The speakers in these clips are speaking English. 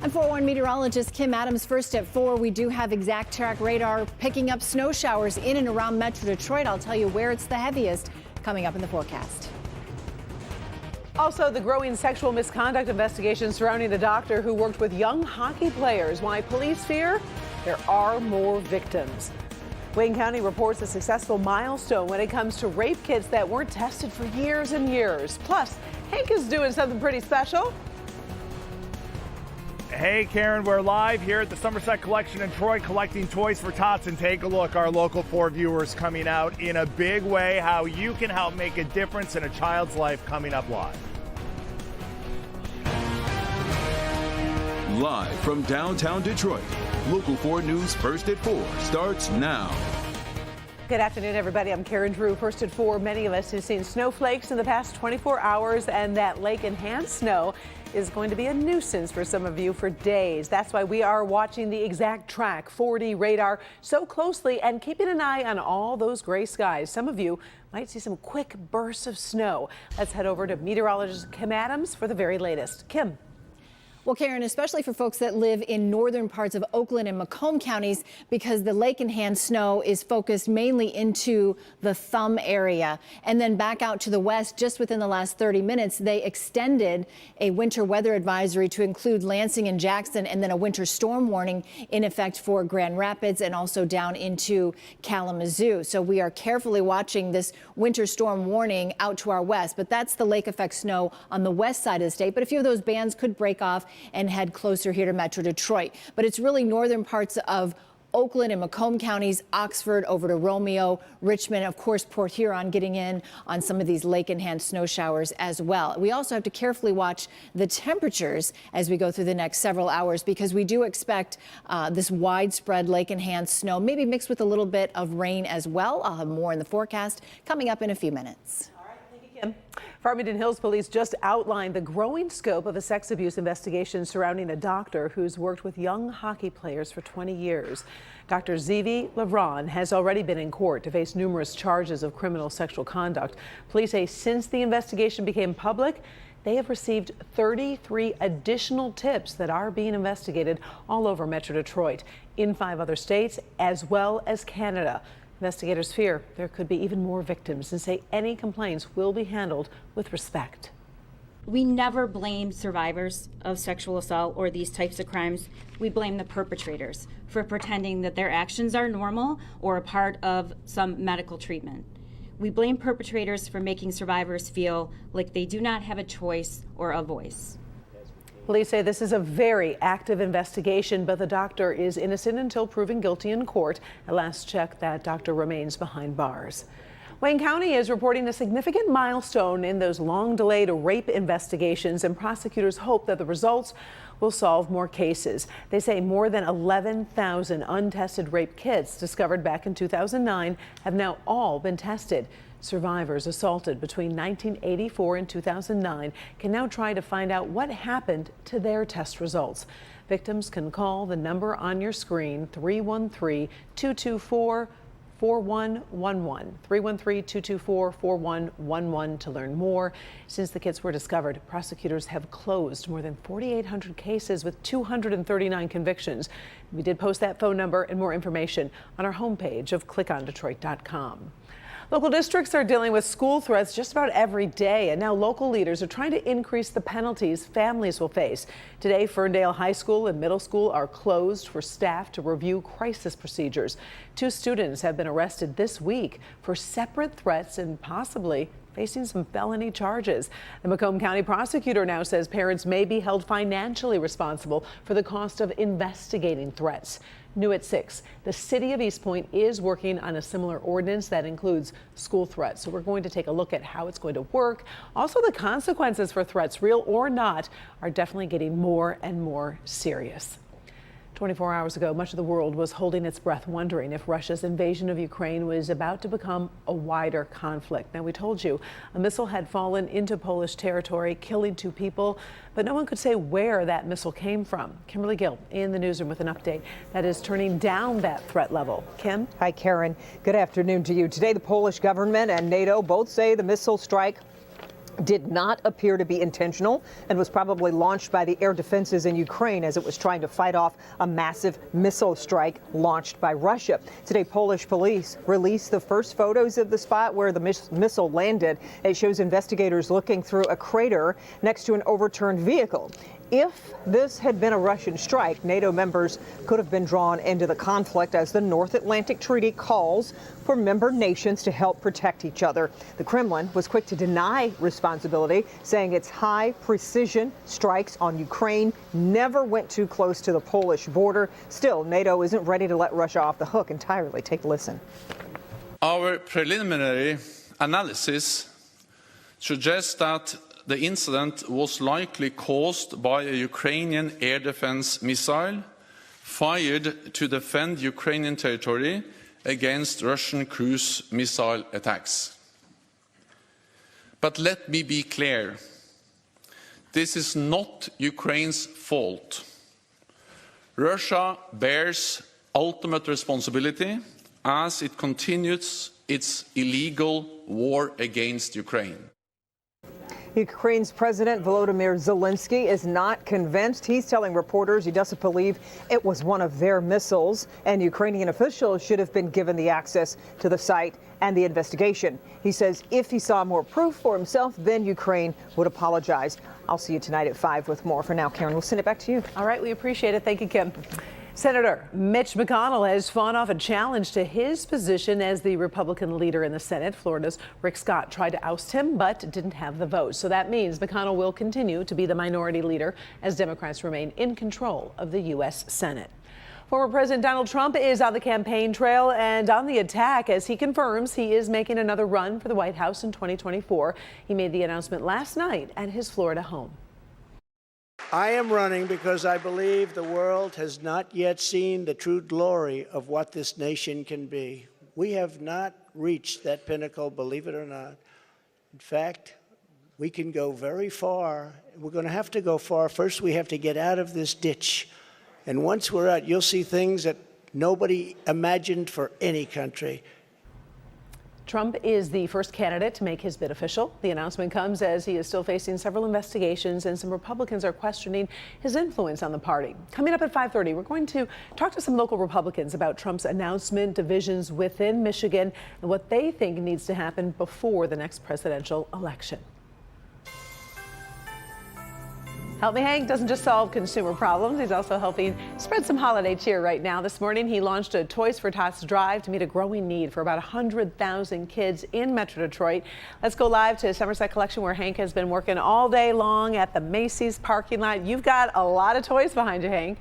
I'm 4-1 meteorologist Kim Adams. First at 4, we do have exact track radar picking up snow showers in and around Metro Detroit. I'll tell you where it's the heaviest coming up in the forecast. Also, the growing sexual misconduct investigation surrounding a doctor who worked with young hockey players. Why police fear there are more victims. Wayne County reports a successful milestone when it comes to rape kits that weren't tested for years and years. Plus, Hank is doing something pretty special. Hey, Karen, we're live here at the Somerset Collection in Troy collecting toys for Tots. And take a look, our Local 4 viewers coming out in a big way, how you can help make a difference in a child's life coming up live. Live from downtown Detroit, Local 4 News First at 4 starts now. Good afternoon, everybody. I'm Karen Drew. First at 4, many of us have seen snowflakes in the past 24 hours, and that lake-enhanced snow is going to be a nuisance for some of you for days. That's why we are watching the exact track 4D radar so closely and keeping an eye on all those gray skies. Some of you might see some quick bursts of snow. Let's head over to meteorologist Kim Adams for the very latest. Kim. Well, Karen, especially for folks that live in northern parts of Oakland and Macomb counties, because the lake-enhanced snow is focused mainly into the Thumb area. And then back out to the west, just within the last 30 minutes, they extended a winter weather advisory to include Lansing and Jackson, and then a winter storm warning in effect for Grand Rapids and also down into Kalamazoo. So we are carefully watching this winter storm warning out to our west. But that's the lake effect snow on the west side of the state. But a few of those bands could break off and head closer here to Metro Detroit. But it's really northern parts of Oakland and Macomb counties, Oxford over to Romeo, Richmond, of course, Port Huron getting in on some of these lake-enhanced snow showers as well. We also have to carefully watch the temperatures as we go through the next several hours, because we do expect this widespread lake-enhanced snow, maybe mixed with a little bit of rain as well. I'll have more in the forecast coming up in a few minutes. Kim. Farmington Hills Police just outlined the growing scope of a sex abuse investigation surrounding a doctor who's worked with young hockey players for 20 years. Dr. Zvi LeBron has already been in court to face numerous charges of criminal sexual conduct. Police say since the investigation became public, they have received 33 additional tips that are being investigated all over Metro Detroit, in 5 other states, as well as Canada. Investigators fear there could be even more victims and say any complaints will be handled with respect. We never blame survivors of sexual assault or these types of crimes. We blame the perpetrators for pretending that their actions are normal or a part of some medical treatment. We blame perpetrators for making survivors feel like they do not have a choice or a voice. Police say this is a very active investigation, but the doctor is innocent until proven guilty in court. At last check, that doctor remains behind bars. Wayne County is reporting a significant milestone in those long-delayed rape investigations, and prosecutors hope that the results will solve more cases. They say more than 11,000 untested rape kits discovered back in 2009 have now all been tested. Survivors assaulted between 1984 and 2009 can now try to find out what happened to their test results. Victims can call the number on your screen, 313-224-4111, 313-224-4111 to learn more. Since the kits were discovered, prosecutors have closed more than 4,800 cases with 239 convictions. We did post that phone number and more information on our homepage of clickondetroit.com. Local districts are dealing with school threats just about every day, and now local leaders are trying to increase the penalties families will face. Today, Ferndale High School and Middle School are closed for staff to review crisis procedures. 2 students have been arrested this week for separate threats and possibly facing some felony charges. The Macomb County prosecutor now says parents may be held financially responsible for the cost of investigating threats. New at 6, the city of East Point is working on a similar ordinance that includes school threats. So we're going to take a look at how it's going to work. Also, the consequences for threats, real or not, are definitely getting more and more serious. 24 hours ago, much of the world was holding its breath, wondering if Russia's invasion of Ukraine was about to become a wider conflict. Now, we told you a missile had fallen into Polish territory, killing 2 people, but no one could say where that missile came from. Kimberly Gill in the newsroom with an update that is turning down that threat level. Kim? Hi, Karen. Good afternoon to you. Today, the Polish government and NATO both say the missile strike did not appear to be intentional and was probably launched by the air defenses in Ukraine as it was trying to fight off a massive missile strike launched by Russia. Today, Polish police released the first photos of the spot where the missile landed. It shows investigators looking through a crater next to an overturned vehicle. If this had been a Russian strike, NATO members could have been drawn into the conflict as the North Atlantic Treaty calls for member nations to help protect each other. The Kremlin was quick to deny responsibility, saying its high precision strikes on Ukraine never went too close to the Polish border. Still, NATO isn't ready to let Russia off the hook entirely. Take a listen. Our preliminary analysis suggests that the incident was likely caused by a Ukrainian air defense missile fired to defend Ukrainian territory against Russian cruise missile attacks. But let me be clear, this is not Ukraine's fault. Russia bears ultimate responsibility as it continues its illegal war against Ukraine. Ukraine's President Volodymyr Zelensky is not convinced. He's telling reporters he doesn't believe it was one of their missiles, and Ukrainian officials should have been given the access to the site and the investigation. He says if he saw more proof for himself, then Ukraine would apologize. I'll see you tonight at 5 with more. For now, Karen, we'll send it back to you. All right, we appreciate it. Thank you, Kim. Senator Mitch McConnell has fought off a challenge to his position as the Republican leader in the Senate. Florida's Rick Scott tried to oust him, but didn't have the vote. So that means McConnell will continue to be the minority leader as Democrats remain in control of the U.S. Senate. Former President Donald Trump is on the campaign trail and on the attack as he confirms he is making another run for the White House in 2024. He made the announcement last night at his Florida home. I am running because I believe the world has not yet seen the true glory of what this nation can be. We have not reached that pinnacle, believe it or not. In fact, we can go very far. We're going to have to go far. First, we have to get out of this ditch. And once we're out, you'll see things that nobody imagined for any country. Trump is the first candidate to make his bid official. The announcement comes as he is still facing several investigations and some Republicans are questioning his influence on the party. Coming up at 5:30, we're going to talk to some local Republicans about Trump's announcement, divisions within Michigan, and what they think needs to happen before the next presidential election. Help Me Hank doesn't just solve consumer problems, he's also helping spread some holiday cheer right now. This morning, he launched a Toys for Tots drive to meet a growing need for about 100,000 kids in Metro Detroit. Let's go live to Somerset Collection, where Hank has been working all day long at the Macy's parking lot. You've got a lot of toys behind you, Hank.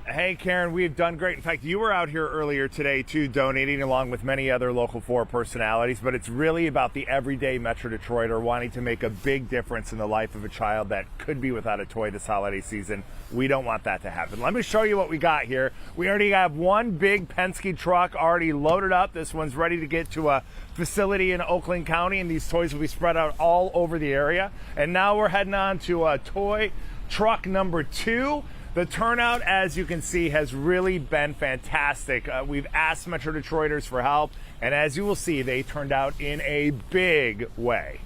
Hey, Karen, we've done great. In fact, you were out here earlier today, too, donating along with many other Local 4 personalities. But it's really about the everyday Metro Detroiter wanting to make a big difference in the life of a child that could be without a toy this holiday season. We don't want that to happen. Let me show you what we got here. We already have one big Penske truck already loaded up. This one's ready to get to a facility in Oakland County, and these toys will be spread out all over the area. And now we're heading on to toy truck number 2. The turnout, as you can see, has really been fantastic. We've asked Metro Detroiters for help, and as you will see, they turned out in a big way.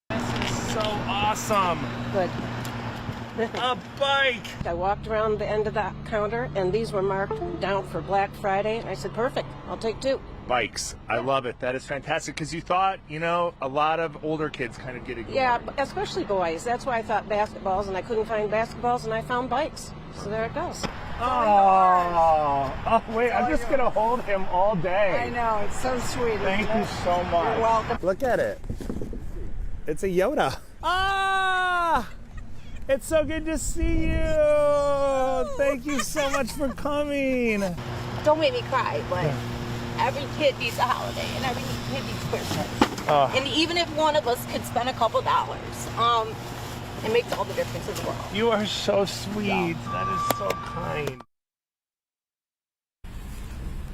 This is so awesome. Good. A bike. I walked around the end of the counter, and these were marked down for Black Friday. I said, perfect, I'll take 2. Bikes. I love it. That is fantastic, because you thought, you know, a lot of older kids kind of get ignored. Yeah, especially boys. That's why I thought basketballs, and I couldn't find basketballs, and I found bikes. So there it goes. Oh, wait, I'm just going to hold him all day. I know, it's so sweet. Thank you so much. You're welcome. Look at it. It's a Yoda. Ah! It's so good to see you. Thank you so much for coming. Don't make me cry, but every kid needs a holiday and every kid needs Christmas. And even if one of us could spend a couple dollars, it makes all the difference in the world. You are so sweet. That is so kind.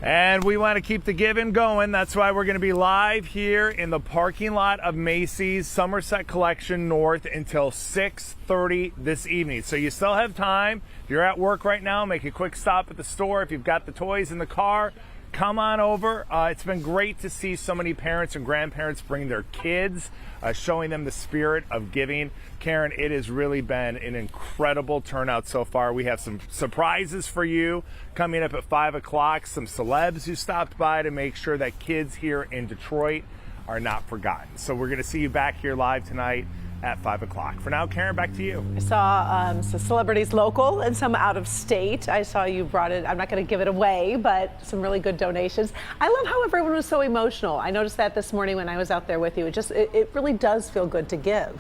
And we want to keep the giving going. That's why we're going to be live here in the parking lot of Macy's Somerset Collection North until 6:30 this evening. So you still have time. If you're at work right now, make a quick stop at the store. If you've got the toys in the car, come on over. It's been great to see so many parents and grandparents bring their kids, showing them the spirit of giving. Karen, it has really been an incredible turnout so far. We have some surprises for you coming up at 5 o'clock, some celebs who stopped by to make sure that kids here in Detroit are not forgotten. So we're going to see you back here live tonight at 5 o'clock. For now, Karen, back to you. I saw some celebrities local and some out of state. I saw you brought it, I'm not going to give it away, but some really good donations. I love how everyone was so emotional. I noticed that this morning when I was out there with you. It really does feel good to give.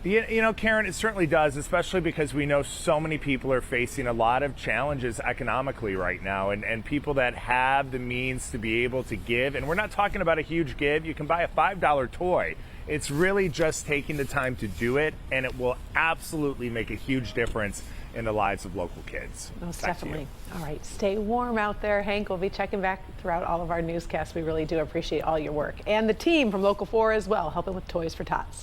You know, Karen, it certainly does, especially because we know so many people are facing a lot of challenges economically right now, and people that have the means to be able to give. And we're not talking about a huge give. You can buy a $5 toy. It's really just taking the time to do it, and it will absolutely make a huge difference in the lives of local kids. Most definitely. All right, stay warm out there. Hank will be checking back throughout all of our newscasts. We really do appreciate all your work. And the team from Local 4 as well, helping with Toys for Tots.